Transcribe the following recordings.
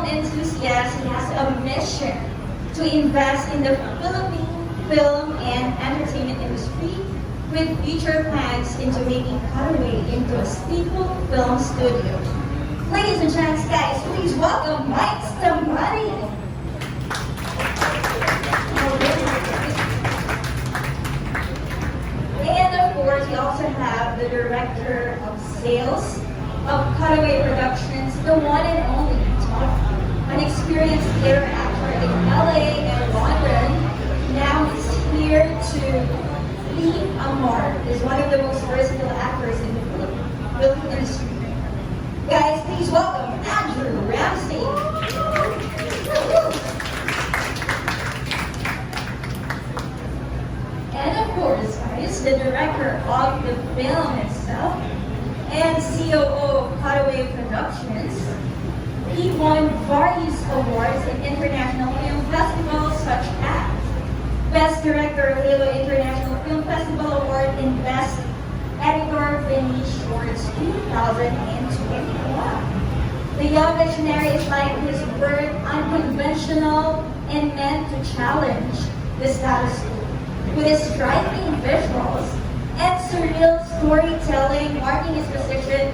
film enthusiast, he has a mission to invest in the Philippine film and entertainment industry with future plans into making Cutaway into a staple film studio. Ladies and gents, guys, please welcome Mike Stamati. And of course, we also have the director of sales of Cutaway Productions, the one and only Tom, an experienced theater actor in LA and London. Now he's here to leave a mark as one of the most versatile actors in the film industry. Guys, please welcome Andrew Ramsay. And of course, guys, the director of the film itself and COO of Cutaway Productions. He won various awards in international film festivals such as Best Director of Halo International Film Festival Award and Best Editor Vinny Shorts 2021. The young visionary is like his word, unconventional and meant to challenge the status quo. With his striking visuals and surreal storytelling marking his position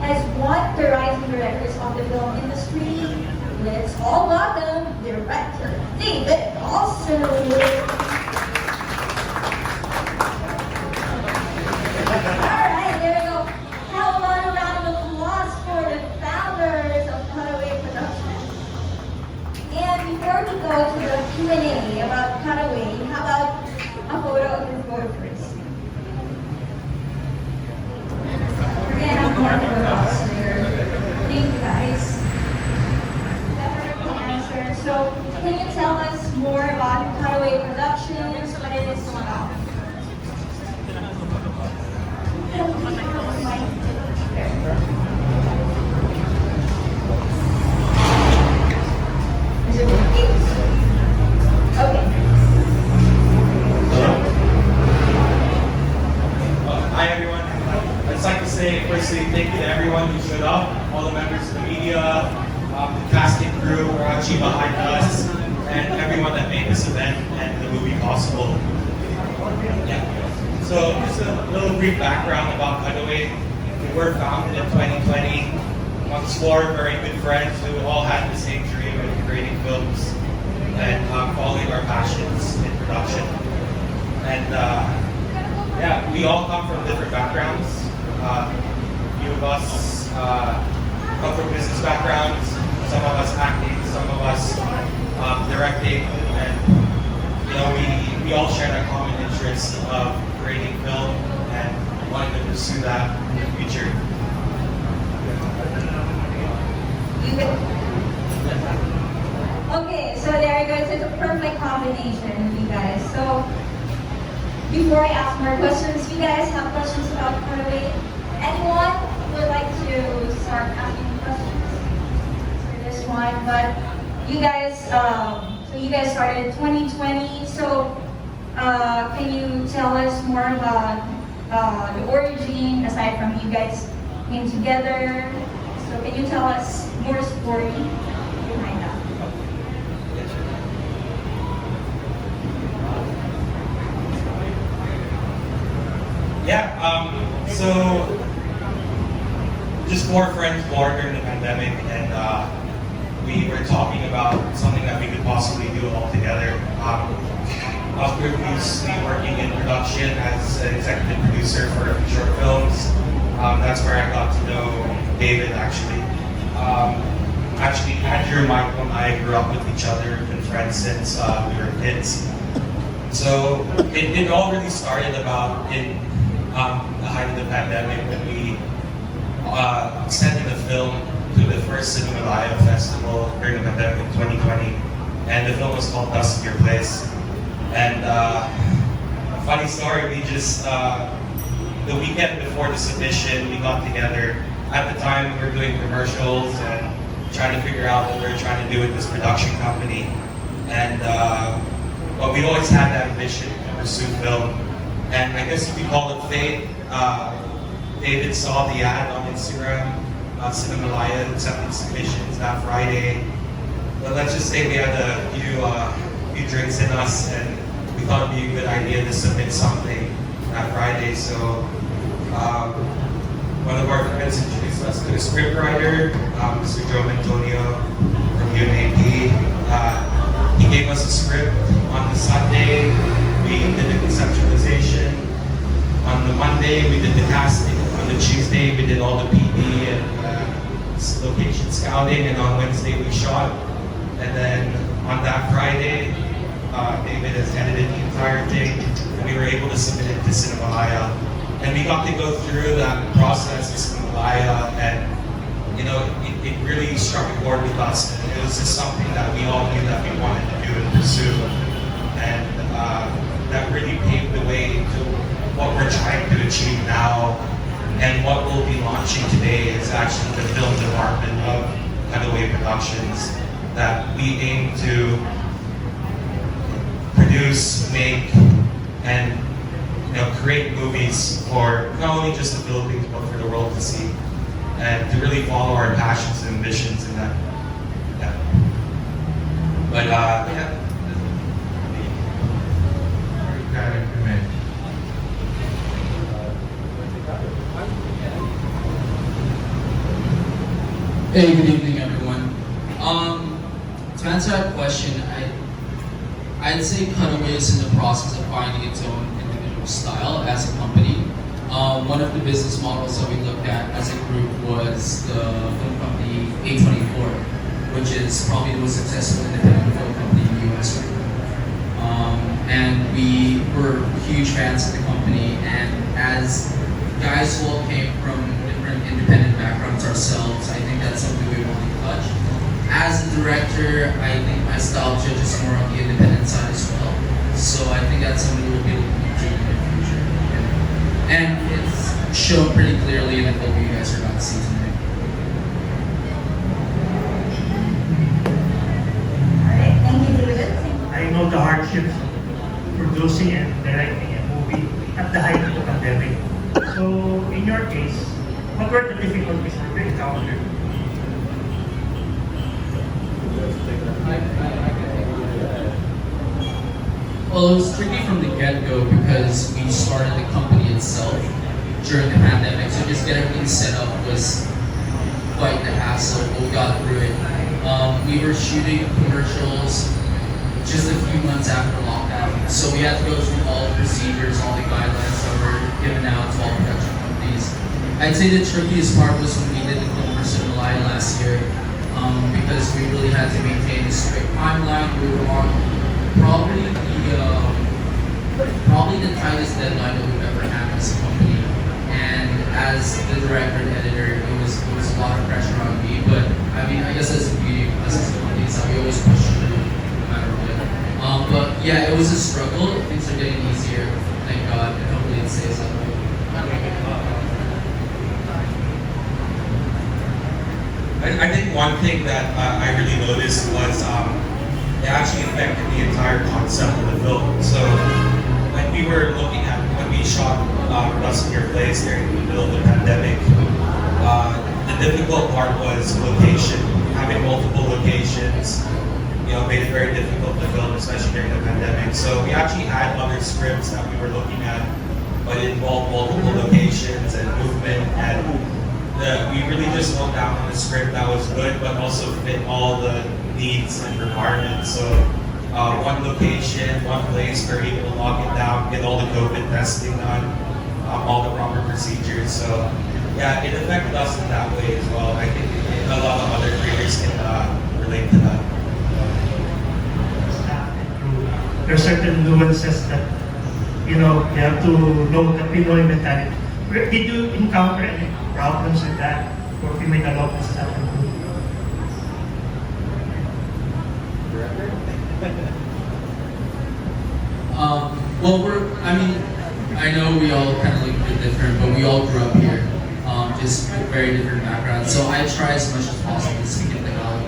as one of the rising directors of the film industry, let's all welcome director David Olson. Alright, there we go. How about a round of applause for the founders of Cutaway Productions? And before we go to the Q&A about Cutaway, how about a photo of your photo first? We're gonna have more photos here. Thank you guys. Wonderful answer. So, can you tell us more about Cutaway Productions, what it is about? Is it working? Okay. Hi everyone. I'd just like to say firstly thank you to everyone who showed up, all the members of the media, the casting crew, Raji behind us, and everyone that made this event and the movie possible. Yeah. So just a little brief background about Cutaway. We were founded in 2020 amongst four very good friends who all had the same dream of creating films and following our passions in production. And yeah, we all come from different backgrounds. Few of us come from business backgrounds, some of us acting, some of us directing, and you know, we all share that common interest of creating film and wanting to pursue that in the future. Okay, so there you go. It's a perfect combination, you guys. So, before I ask more questions, you guys have questions about Cutaway? Anyone would like to start asking questions for this one? But you guys, so you guys started in 2020. So, can you tell us more about the origin aside from you guys came together? So, can you tell us more story behind that? Yeah, so just four friends born during the pandemic, and we were talking about something that we could possibly do all together. After previously working in production as an executive producer for short films, that's where I got to know David actually. Actually, Andrew, Michael, and I grew up with each other, been friends since we were kids. So it all really started about in the height of the pandemic when we sent in the film to the first Cinemalaya festival during the pandemic in 2020, and the film was called Dust of Your Place. And funny story, we just the weekend before the submission, we got together. At the time, we were doing commercials and trying to figure out what we were trying to do with this production company. And but we always had that ambition to pursue film. And I guess you could call it fate. David saw the ad on Instagram, Cinemalaya accepting submissions that Friday. but let's just say we had a few drinks in us, and we thought it'd be a good idea to submit something that Friday. So one of our friends introduced us to the scriptwriter, Mr. Joe Antonio from UNAP. He gave us a script. On the Sunday, we did the conceptualization. On the Monday, we did the casting. On the Tuesday, we did all the PD and location scouting. And on Wednesday, we shot. And then on that Friday, David has edited the entire thing. And we were able to submit it to Cinemalaya. And we got to go through that process with Cinemalaya, and it really struck a chord with us. And it was just something that we all knew that we wanted to do and pursue. And that really paved the way to what we're trying to achieve now. And what we'll be launching today is actually the film department of Cutaway Productions, that we aim to produce, make, and create movies for not only just the Philippines but for the world to see, and to really follow our passions and ambitions in that. Yeah. But yeah. Hey, good evening, everyone. To answer that question, I'd say Cutaway is in the process of finding its own individual style as a company. One of the business models that we looked at as a group was the film company A24, which is probably the most successful independent film company in the US right now. And we were huge fans of the company, and as guys who all came from different independent backgrounds ourselves, I think that's something we want to touch. As a director, I think my style judges more on the independent side as well. So I think that's something we'll be looking into in the future. And it's shown pretty clearly in the film you guys are about to see tonight. Alright, thank you, David. I know the hardships of producing and directing a movie at the height of the pandemic. So, in your case, what were the difficulties that you encountered? Well, it was tricky from the get-go because we started the company itself during the pandemic, so just getting everything set up was quite the hassle, but we got through it. We were shooting commercials just a few months after lockdown, so we had to go through all the procedures, all the guidelines that were given out to all production companies. I'd say the trickiest part was when we did the film for Cinemalaya last year, because we really had to maintain a strict timeline. We were on probably the tightest deadline that we've ever had as a company. And as the director and editor, it was a lot of pressure on me. But I mean, I guess that's the beauty of us as a company, is that we always push through no matter what. But yeah, it was a struggle. Things are getting easier, thank God, and hopefully it stays that way. I think one thing that I really noticed was it actually affected the entire concept of the film. So when we shot Dust in Your Place during the middle of the pandemic, the difficult part was location. Having multiple locations, made it very difficult to film, especially during the pandemic. So we actually had other scripts that we were looking at, but it involved multiple locations and movement, and we really just wrote down on a script that was good, but also fit all the needs and requirements. So one location, one place, we're able to lock it down, get all the COVID testing done, all the proper procedures. So yeah, it affected us in that way as well. I think a lot of other creators can relate to that. There are certain nuances that, you have to know the Pinoy mentality. Did you encounter any problems with that? Or if you make a lot of stuff? Well, I know we all kind of look a bit different, but we all grew up here, just with very different backgrounds. So I try as much as possible to speak in Tagalog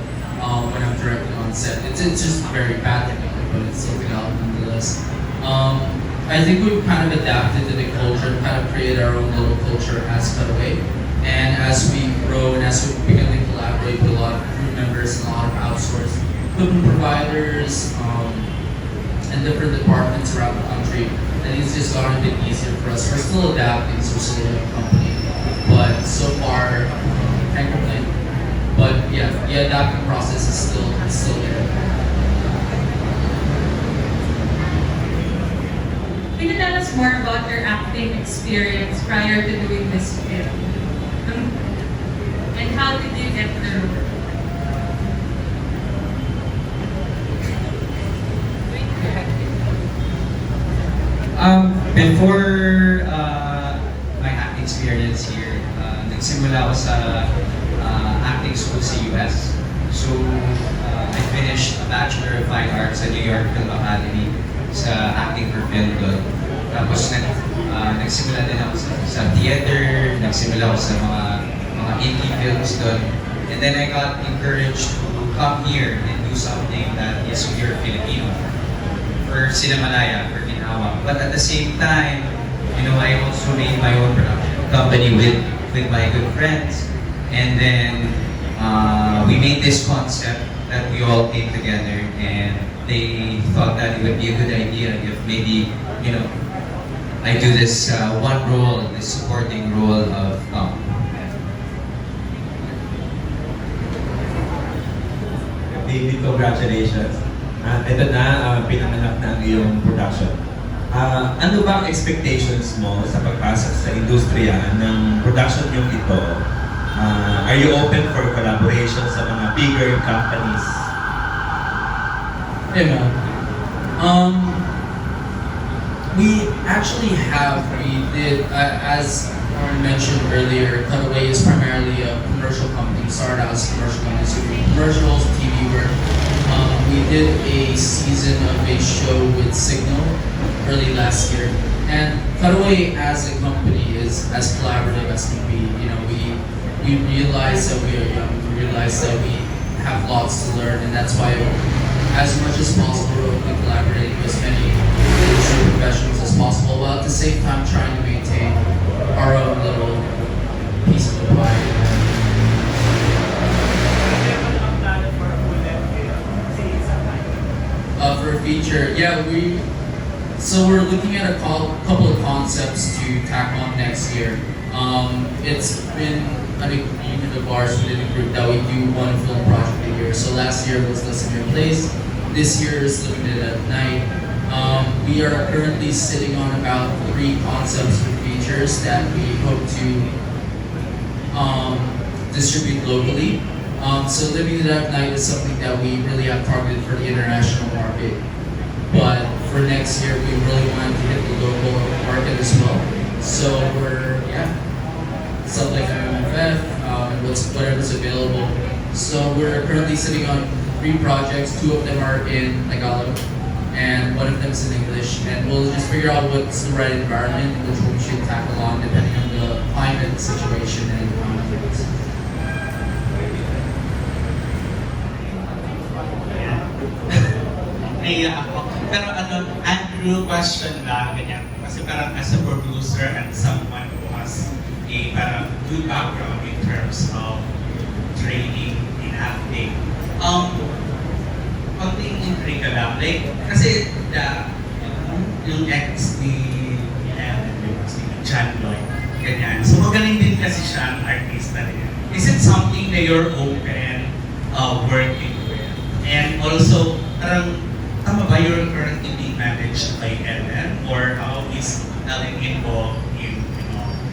when I'm directing on set. It's just very bad Tagalog, but it's still Tagalog nonetheless. I think we've kind of adapted to the culture, kind of created our own little culture as Cutaway. And as we grow and as we begin to collaborate with a lot of crew members and a lot of outsourced equipment providers, and different departments around the country. And it's just gotten a bit easier for us. We're still adapting, so we're still a young company. But so far, can't complain. But yeah, the adapting process is still there. Can you tell us more about your acting experience prior to doing this film? And how did you get the role? Before my acting experience here, nagsimula ako sa acting school sa US. So, I finished a Bachelor of Fine Arts sa New York Film Academy sa acting for film doon. Tapos nagsimula din ako sa theater, nagsimula ako sa mga indie films doon. And then I got encouraged to come here and do something that is pure Filipino for Cinemalaya, for Ginawa. But at the same time, you know, I also made my own production company with my good friends. And then we made this concept that we all came together, and they thought that it would be a good idea if maybe, you know, I do this one role, this supporting role of David, congratulations. Ito na, pinanganak na ang iyong production. Ano ba ang expectations mo sa pagpasok sa industriya ng production yung ito? Are you open for collaboration sa mga bigger companies? Hey man. We actually did, as Aaron mentioned earlier, Cutaway is primarily a commercial company. We started out as a commercial company, so we do commercials, TV work. We did a season of a show with Signal early last year. And Cutaway as a company is as collaborative as can be. You know, we realize that we are young, we realize that we have lots to learn, and that's why as much as possible we collaborate with as many industry professionals as possible, while at the same time trying to maintain our own little piece of the pie. For a feature, yeah, we're looking at a couple of concepts to tack on next year. It's been an agreement of ours within the group that we do one film project a year. So last year was Listen Your Place. This year is Limited at Night. We are currently sitting on about 3 concepts for features that we hope to distribute locally. So Limited at Night is something that we really have targeted for the international market. But for next year, we really wanted to hit the local market as well. So stuff like MMFF, and whatever's available. So we're currently sitting on 3 projects. 2 of them are in Tagalog, and 1 of them is in English. And we'll just figure out what's the right environment in which we should tackle on, depending on the climate situation and conflicts. Naiya ako. Pero Andrew, question lang, ganyan. Kasi parang as a producer and someone who has a parang good background in terms of training in acting. Konting intrigue lang. Like, kasi yung ex ni John Lloyd, ganyan. So magaling din kasi siya, artista rin. Is it something that you're open working with? And also, parang tama ba you're currently being managed by Ellen, or how is Ellen involved in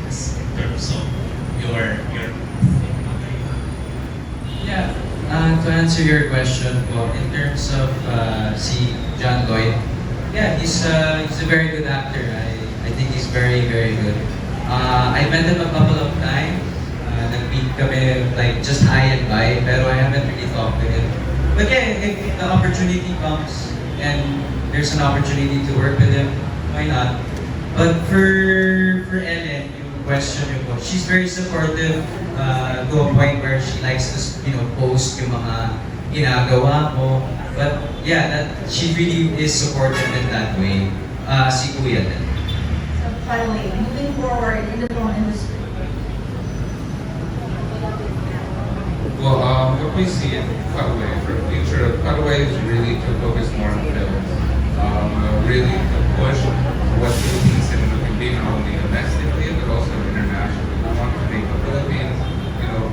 this in terms of your Yeah, to answer your question po, in terms of si John Lloyd, yeah, he's a very good actor. I think he's very, very good. I met him a couple of times. Nag-meet kami like just hi and bye, pero I haven't really talked to him. But yeah, if the opportunity comes and there's an opportunity to work with him, why not? But for Ellen, yung question niyo po, she's very supportive to a point where she likes to, post yung mga ginagawa mo. But yeah, she really is supportive in that way. Si Kuya din. So, by the way, moving forward in the film industry. Well, what we see in Cutaway for the future of Cutaway is really to focus more on films. Really to push what Philippine cinema can be, not only domestically but also internationally. We want to make the Philippines, a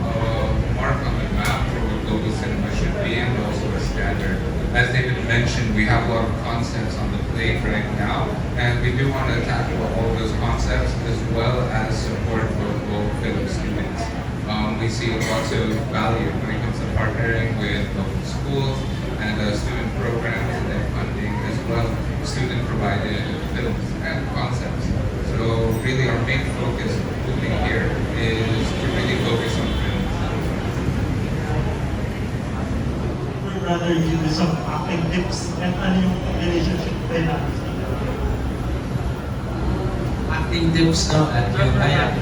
mark on the map for what global cinema should be and also a standard. As David mentioned, we have a lot of concepts on the plate right now, and we do want to tackle all those concepts as well as support local film students. We see lots of value when it comes to partnering with local schools and student programs and their funding as well, student-provided films and concepts. So really our main focus moving here is to really focus on films. We'd rather you do some acting tips and ano yung relationship nila. Acting tips, no? At yung kaya.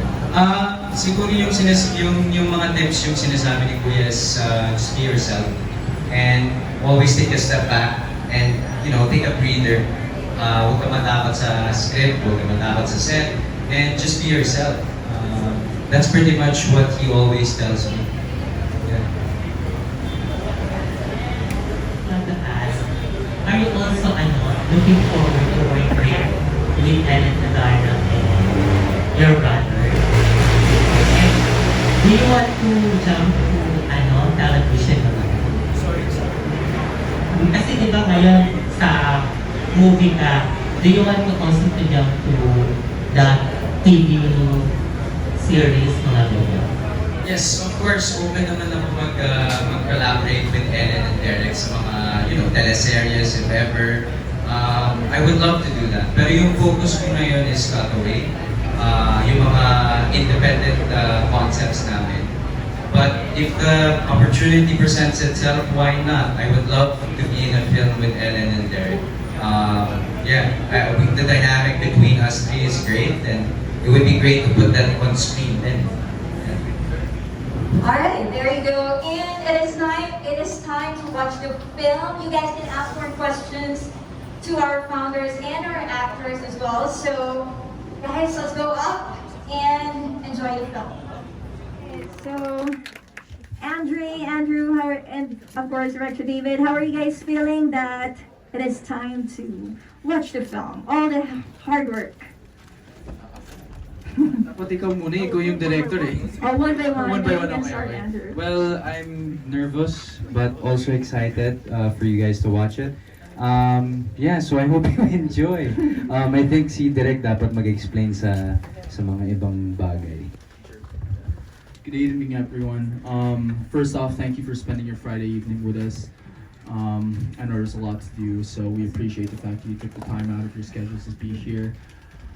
Siguro yung mga tips yung sinasabi ni Kuya is just be yourself and always take a step back and take a breather. Huwag ka matakot sa script, huwag ka matakot sa set, and just be yourself. That's pretty much what he always tells me. Yeah. Are you also looking forward to working with Ellen Nadarna and your brother? And do you want to jump to television naman? Kasi di ba ngayon sa movie ka, do you want to also to jump to the TV series mga ganyan? Yes, of course, open naman ako mag-collaborate with Ellen and Derek sa mga, teleseries if ever. I would love to do that. Pero yung focus ko ngayon is Cutaway, yung mga independent concepts namin. But if the opportunity presents itself, why not? I would love to be in a film with Ellen and Derek. The dynamic between us three is great, and it would be great to put that on screen then. Alright, there you go. And it is time to watch the film. You guys can ask more questions to our founders and our actors as well. So, guys, let's go up and enjoy the film. Okay, so, Andrew, and of course, Director David, how are you guys feeling that it is time to watch the film? All the hard work. Dapat ikaw muna, ikaw yung director eh. Oh, one by one. One by one, You can okay, start, okay. Andrew. Well, I'm nervous but also excited for you guys to watch it. So I hope you enjoy. I think si Direk dapat mag-explain sa mga ibang bagay. Good evening, everyone. First off, thank you for spending your Friday evening with us. I know there's a lot to do, so we appreciate the fact that you took the time out of your schedules to be here.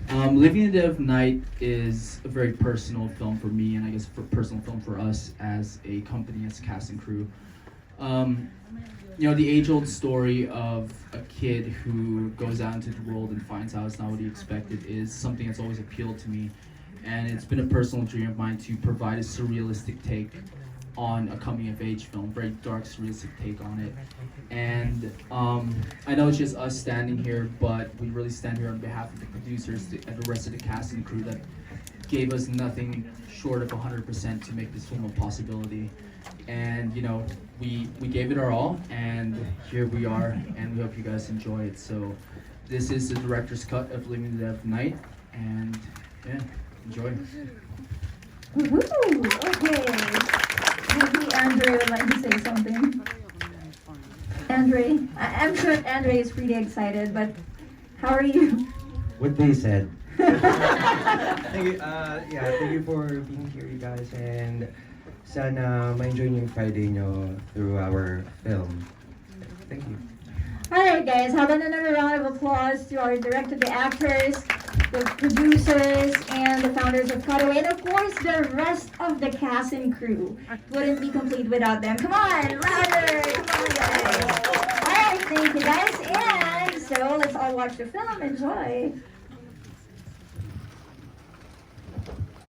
Living in the Dead of Night is a very personal film for me, and I guess a personal film for us as a company, as a cast and crew. The age-old story of a kid who goes out into the world and finds out it's not what he expected is something that's always appealed to me. And it's been a personal dream of mine to provide a surrealistic take on a coming-of-age film, very dark, surrealistic take on it. And I know it's just us standing here, but we really stand here on behalf of the producers and the rest of the cast and crew that gave us nothing short of 100% to make this film a possibility. And we gave it our all, and here we are, and we hope you guys enjoy it. So this is the director's cut of Living in the Dead of Night, and yeah, enjoy. Woohoo! Okay. Maybe Andre would like to say something. Andre, I'm sure Andre is pretty excited, but how are you? What they said. Thank you for being here, you guys, and sana ma-enjoy niyo yung Friday nyo through our film. Thank you. Alright guys, how about another round of applause to our director, the actors, the producers, and the founders of Cutaway, and of course the rest of the cast and crew. Wouldn't be complete without them. Come on, louder! Come on guys! Alright, thank you guys, and so let's all watch the film. Enjoy!